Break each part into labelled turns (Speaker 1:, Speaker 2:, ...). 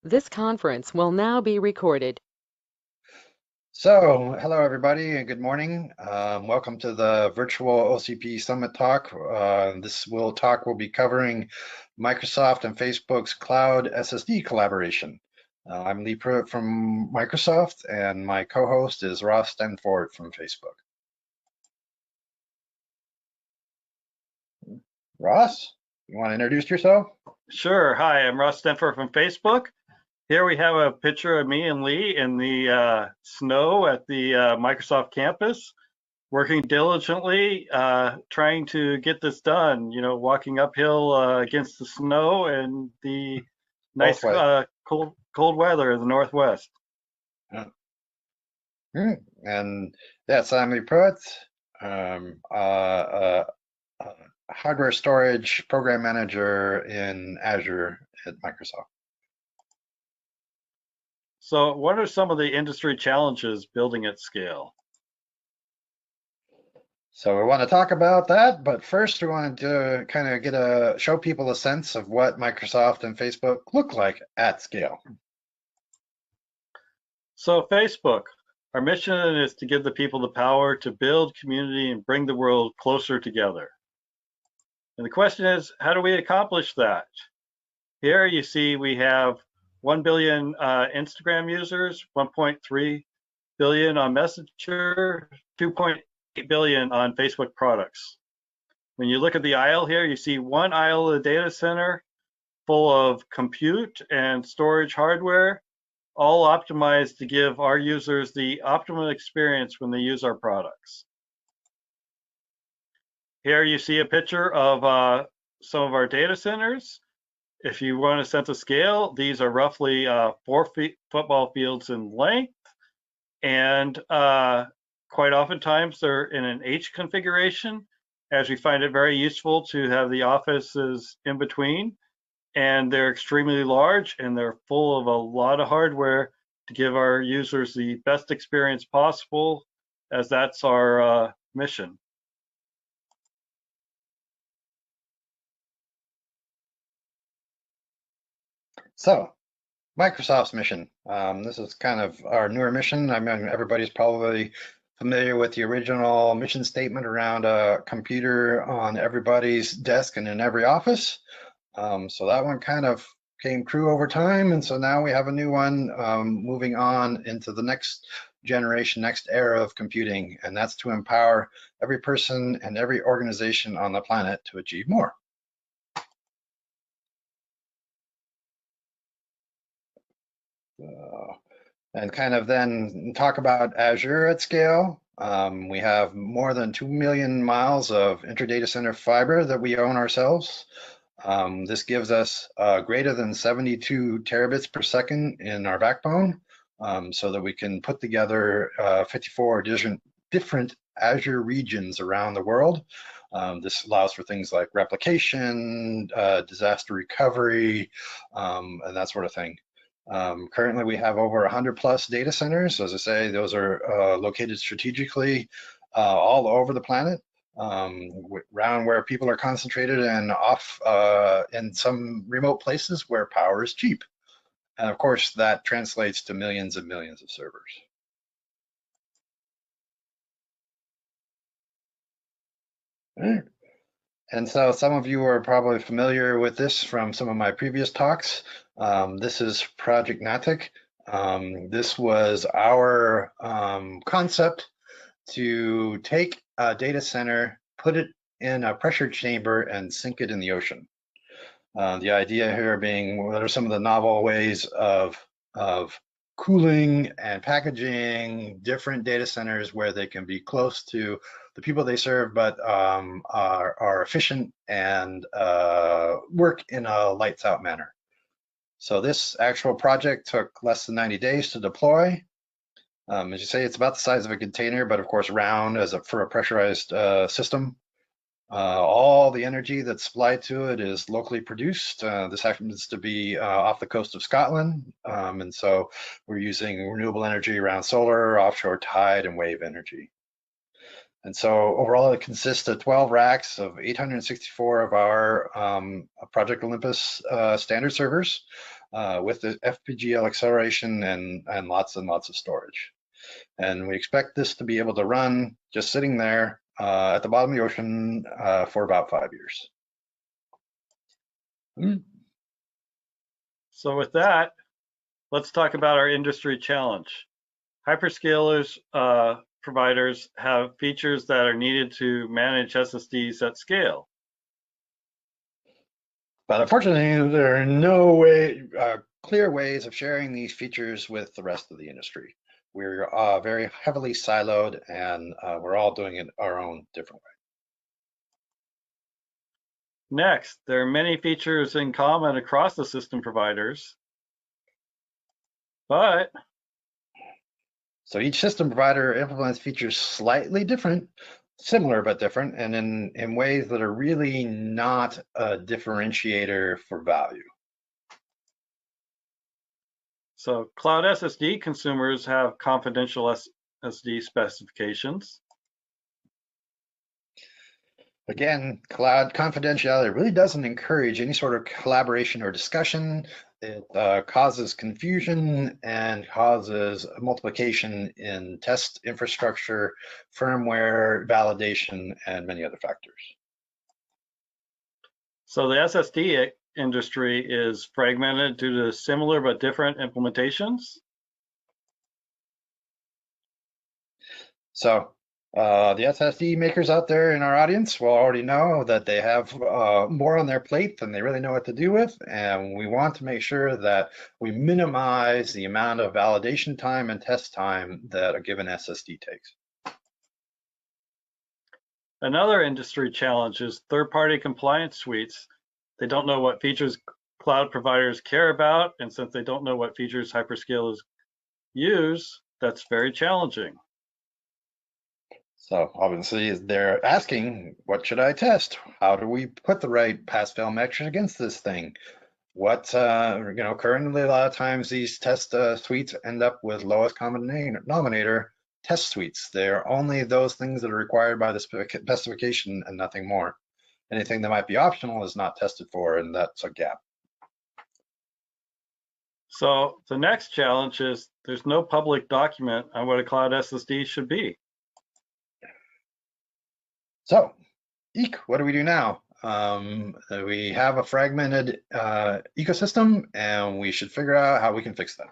Speaker 1: This conference will now be recorded.
Speaker 2: So, hello everybody and good morning. Welcome to the virtual OCP Summit talk. This talk will be covering Microsoft and Facebook's cloud SSD collaboration. I'm Lee Pruitt from Microsoft, and my co-host is Ross Stenford from Facebook. Ross, you want to introduce yourself?
Speaker 3: Sure. Hi, I'm Ross Stenford from Facebook. Here we have a picture of me and Lee in the snow at the Microsoft campus, working diligently, trying to get this done, walking uphill against the snow and the nice cold weather in the Northwest.
Speaker 2: Yeah. And that's I'm Lee Pruitt, hardware storage program manager in Azure at Microsoft.
Speaker 3: So what are some of the industry challenges building at scale?
Speaker 2: So we want to talk about that, but first we wanted to kind of show people a sense of what Microsoft and Facebook look like at scale.
Speaker 3: So Facebook, our mission is to give the people the power to build community and bring the world closer together. And the question is, how do we accomplish that? Here you see we have 1 billion Instagram users, 1.3 billion on Messenger, 2.8 billion on Facebook products. When you look at the aisle here, you see one aisle of the data center full of compute and storage hardware, all optimized to give our users the optimal experience when they use our products. Here you see a picture of some of our data centers. If you want a sense of scale, these are roughly 4 football fields in length, and quite oftentimes they're in an H configuration, as we find it very useful to have the offices in between. And they're extremely large, and they're full of a lot of hardware to give our users the best experience possible, as that's our mission.
Speaker 2: So Microsoft's mission. This is kind of our newer mission. I mean, everybody's probably familiar with the original mission statement around a computer on everybody's desk and in every office. So that one kind of came true over time, and so now we have a new one moving on into the next generation, next era of computing, and that's to empower every person and every organization on the planet to achieve more. And kind of then talk about Azure at scale. We have more than 2 million miles of interdata center fiber that we own ourselves. This gives us greater than 72 terabits per second in our backbone, so that we can put together 54 different Azure regions around the world. This allows for things like replication, disaster recovery, and that sort of thing. Currently, we have over 100 plus data centers. As I say, those are located strategically all over the planet, around where people are concentrated and off in some remote places where power is cheap. And of course, that translates to millions and millions of servers. And so some of you are probably familiar with this from some of my previous talks. This is Project Natic. This was our concept to take a data center, put it in a pressure chamber, and sink it in the ocean. The idea here being, what are some of the novel ways of cooling and packaging different data centers where they can be close to the people they serve, but are efficient and work in a lights out manner. So this actual project took less than 90 days to deploy. As you say, it's about the size of a container, but of course round for a pressurized system. All the energy that's supplied to it is locally produced. This happens to be off the coast of Scotland, and so we're using renewable energy around solar, offshore tide, and wave energy. And so overall, it consists of 12 racks of 864 of our Project Olympus standard servers. with the FPGA acceleration and lots of storage. And we expect this to be able to run just sitting there at the bottom of the ocean for about 5 years.
Speaker 3: So with that, let's talk about our industry challenge. Hyperscalers providers have features that are needed to manage SSDs at scale.
Speaker 2: But unfortunately, there are no clear ways of sharing these features with the rest of the industry. We're very heavily siloed, and we're all doing it our own different way.
Speaker 3: Next, there are many features in common across the system providers, but
Speaker 2: so each system provider implements features slightly different, similar but different, and in ways that are really not a differentiator for value.
Speaker 3: So cloud SSD consumers have confidential SSD specifications.
Speaker 2: Again, cloud confidentiality really doesn't encourage any sort of collaboration or discussion. It causes confusion and causes multiplication in test infrastructure, firmware validation, and many other factors.
Speaker 3: So the SSD industry is fragmented due to similar but different implementations.
Speaker 2: So the SSD makers out there in our audience will already know that they have more on their plate than they really know what to do with, and we want to make sure that we minimize the amount of validation time and test time that a given SSD takes.
Speaker 3: Another industry challenge is third-party compliance suites. They don't know what features cloud providers care about, and since they don't know what features hyperscalers use, that's very challenging.
Speaker 2: So obviously they're asking, what should I test? How do we put the right pass-fail metrics against this thing? What, currently a lot of times these test suites end up with lowest common denominator test suites. They're only those things that are required by the specification and nothing more. Anything that might be optional is not tested for, and that's a gap.
Speaker 3: So the next challenge is there's no public document on what a cloud SSD should be.
Speaker 2: So, eek, what do we do now? We have a fragmented ecosystem, and we should figure out how we can fix that.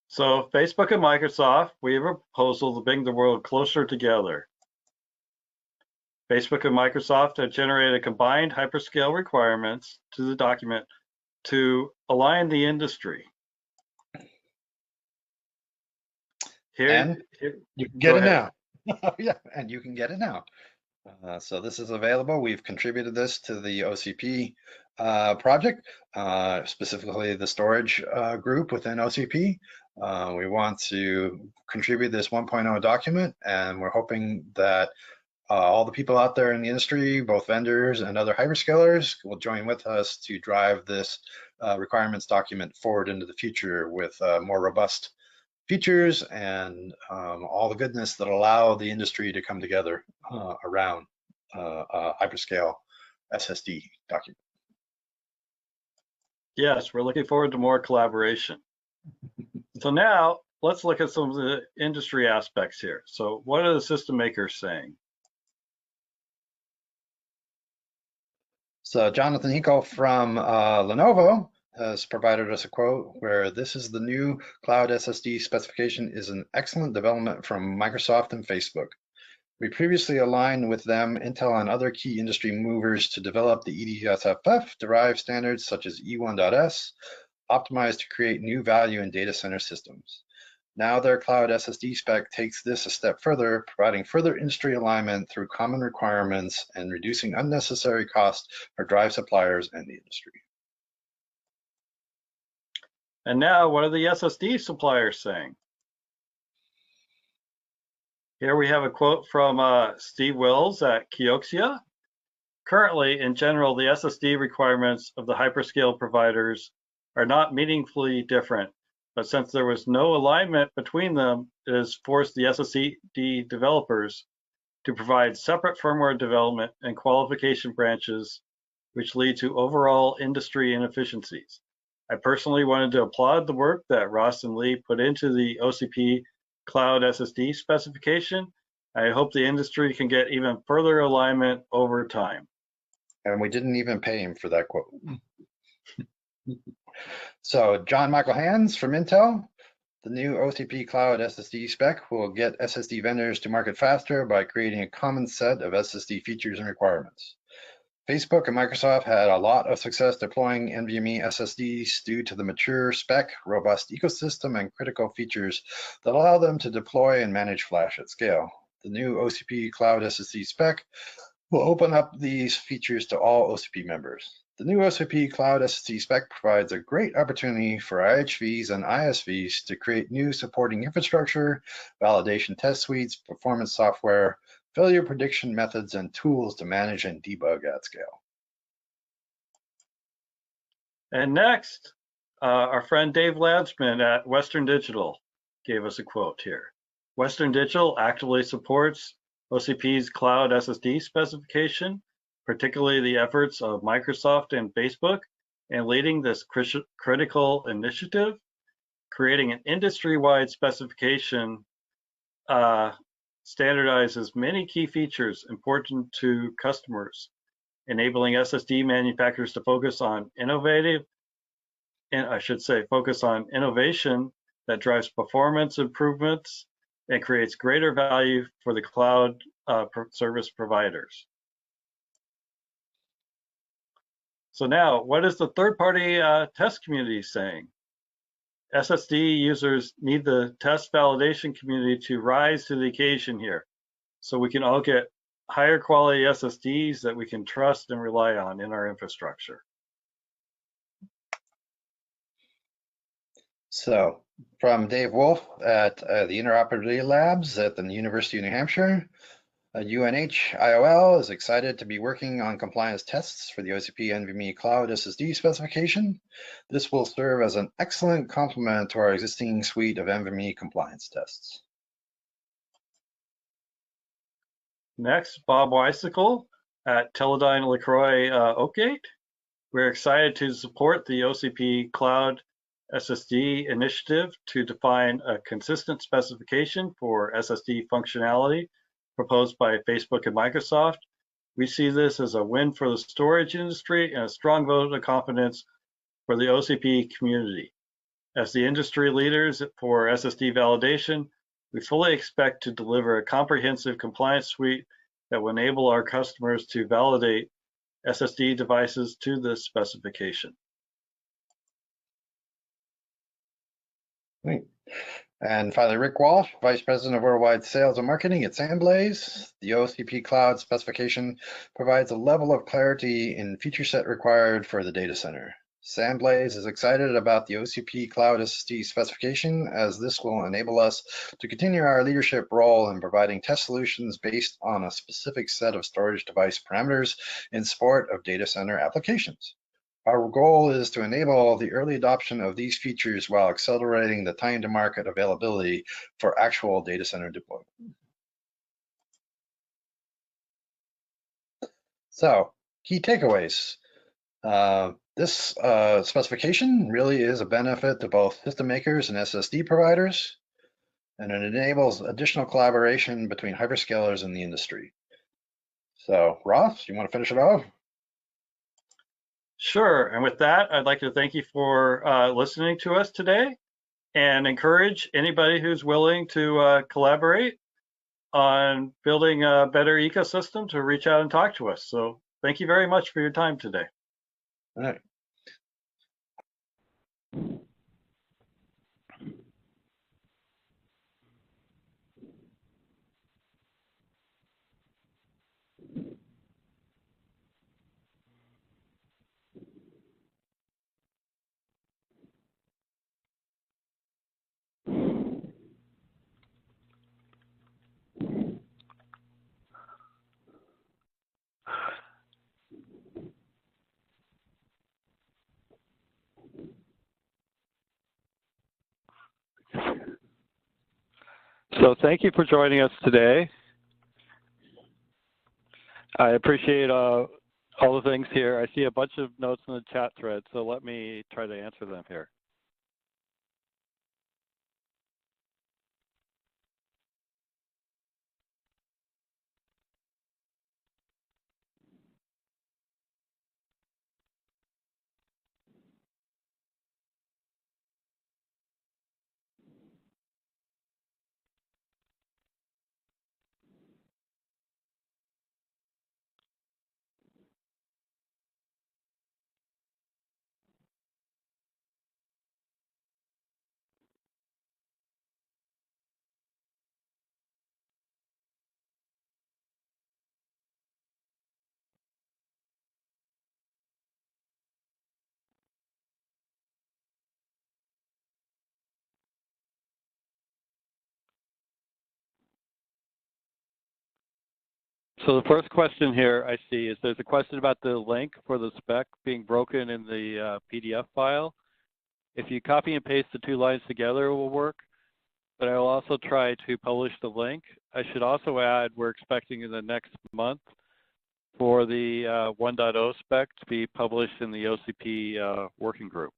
Speaker 3: So Facebook and Microsoft, we have a proposal to bring the world closer together. Facebook and Microsoft have generated combined hyperscale requirements to the document to align the industry.
Speaker 2: Here you can get it now. Yeah, and you can get it now. So this is available. We've contributed this to the OCP project, specifically the storage group within OCP. We want to contribute this 1.0 document, and we're hoping that all the people out there in the industry, both vendors and other hyperscalers, will join with us to drive this requirements document forward into the future with more robust features and all the goodness that allow the industry to come together around a hyperscale SSD document.
Speaker 3: Yes, we're looking forward to more collaboration. So now let's look at some of the industry aspects here. So what are the system makers saying?
Speaker 2: So Jonathan Hinkle from Lenovo has provided us a quote where this is the new cloud SSD specification is an excellent development from Microsoft and Facebook. We previously aligned with them, Intel, and other key industry movers to develop the EDSFF derived standards such as E1.S, optimized to create new value in data center systems. Now their cloud SSD spec takes this a step further, providing further industry alignment through common requirements and reducing unnecessary costs for drive suppliers and the industry.
Speaker 3: And now, what are the SSD suppliers saying? Here we have a quote from Steve Wills at Kioxia. Currently, in general, the SSD requirements of the hyperscale providers are not meaningfully different, but since there was no alignment between them, it has forced the SSD developers to provide separate firmware development and qualification branches which lead to overall industry inefficiencies. I personally wanted to applaud the work that Ross and Lee put into the OCP Cloud SSD specification. I hope the industry can get even further alignment over time.
Speaker 2: And we didn't even pay him for that quote. So John Michael Hands from Intel. The new OCP Cloud SSD spec will get SSD vendors to market faster by creating a common set of SSD features and requirements. Facebook and Microsoft had a lot of success deploying NVMe SSDs due to the mature spec, robust ecosystem, and critical features that allow them to deploy and manage flash at scale. The new OCP Cloud SSD spec will open up these features to all OCP members. The new OCP Cloud SSD spec provides a great opportunity for IHVs and ISVs to create new supporting infrastructure, validation test suites, performance software, failure prediction methods, and tools to manage and debug at scale.
Speaker 3: And next, our friend Dave Landsman at Western Digital gave us a quote here. Western Digital actively supports OCP's Cloud SSD specification, particularly the efforts of Microsoft and Facebook in leading this critical initiative. Creating an industry-wide specification standardizes many key features important to customers, enabling SSD manufacturers to focus on innovation that drives performance improvements and creates greater value for the cloud service providers. So now, what is the third-party test community saying? SSD users need the test validation community to rise to the occasion here, so we can all get higher quality SSDs that we can trust and rely on in our infrastructure.
Speaker 2: So, from Dave Wolf at the Interoperability Labs at the University of New Hampshire, UNH IOL is excited to be working on compliance tests for the OCP NVMe Cloud SSD specification. This will serve as an excellent complement to our existing suite of NVMe compliance tests.
Speaker 3: Next, Bob Weisicle at Teledyne LaCroix Oakgate. We're excited to support the OCP Cloud SSD initiative to define a consistent specification for SSD functionality proposed by Facebook and Microsoft. We see this as a win for the storage industry and a strong vote of confidence for the OCP community. As the industry leaders for SSD validation, we fully expect to deliver a comprehensive compliance suite that will enable our customers to validate SSD devices to this specification.
Speaker 2: Great. And finally, Rick Walsh, Vice President of Worldwide Sales and Marketing at SandBlaze. The OCP Cloud specification provides a level of clarity in feature set required for the data center. SandBlaze is excited about the OCP Cloud SSD specification, as this will enable us to continue our leadership role in providing test solutions based on a specific set of storage device parameters in support of data center applications. Our goal is to enable the early adoption of these features while accelerating the time to market availability for actual data center deployment. So, key takeaways. This specification really is a benefit to both system makers and SSD providers, and it enables additional collaboration between hyperscalers in the industry. So, Ross, you want to finish it off?
Speaker 3: Sure, and with that, I'd like to thank you for listening to us today and encourage anybody who's willing to collaborate on building a better ecosystem to reach out and talk to us. So thank you very much for your time today.
Speaker 2: All right.
Speaker 4: So thank you for joining us today. I appreciate all the things here. I see a bunch of notes in the chat thread, so let me try to answer them here. So the first question here I see is there's a question about the link for the spec being broken in the PDF file. If you copy and paste the two lines together, it will work, but I will also try to publish the link. I should also add we're expecting in the next month for the 1.0 spec to be published in the OCP working group.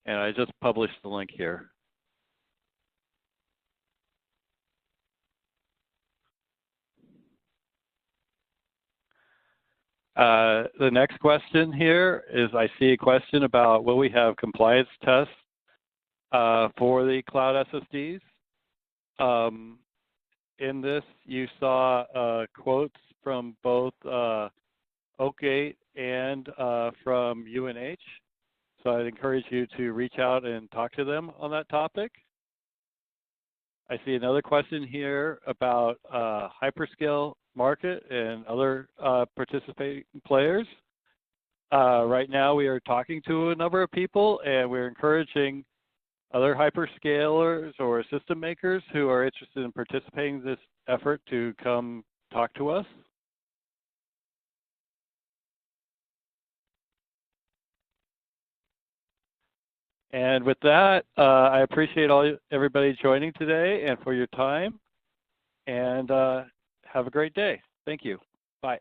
Speaker 4: And I just published the link here. The next question here is I see a question about will we have compliance tests for the cloud SSDs. In this, you saw quotes from both Oakgate and from UNH. So I'd encourage you to reach out and talk to them on that topic. I see another question here about hyperscale market and other participating players. Right now, we are talking to a number of people, and we're encouraging other hyperscalers or system makers who are interested in participating in this effort to come talk to us. And with that, I appreciate everybody joining today and for your time. And have a great day. Thank you. Bye.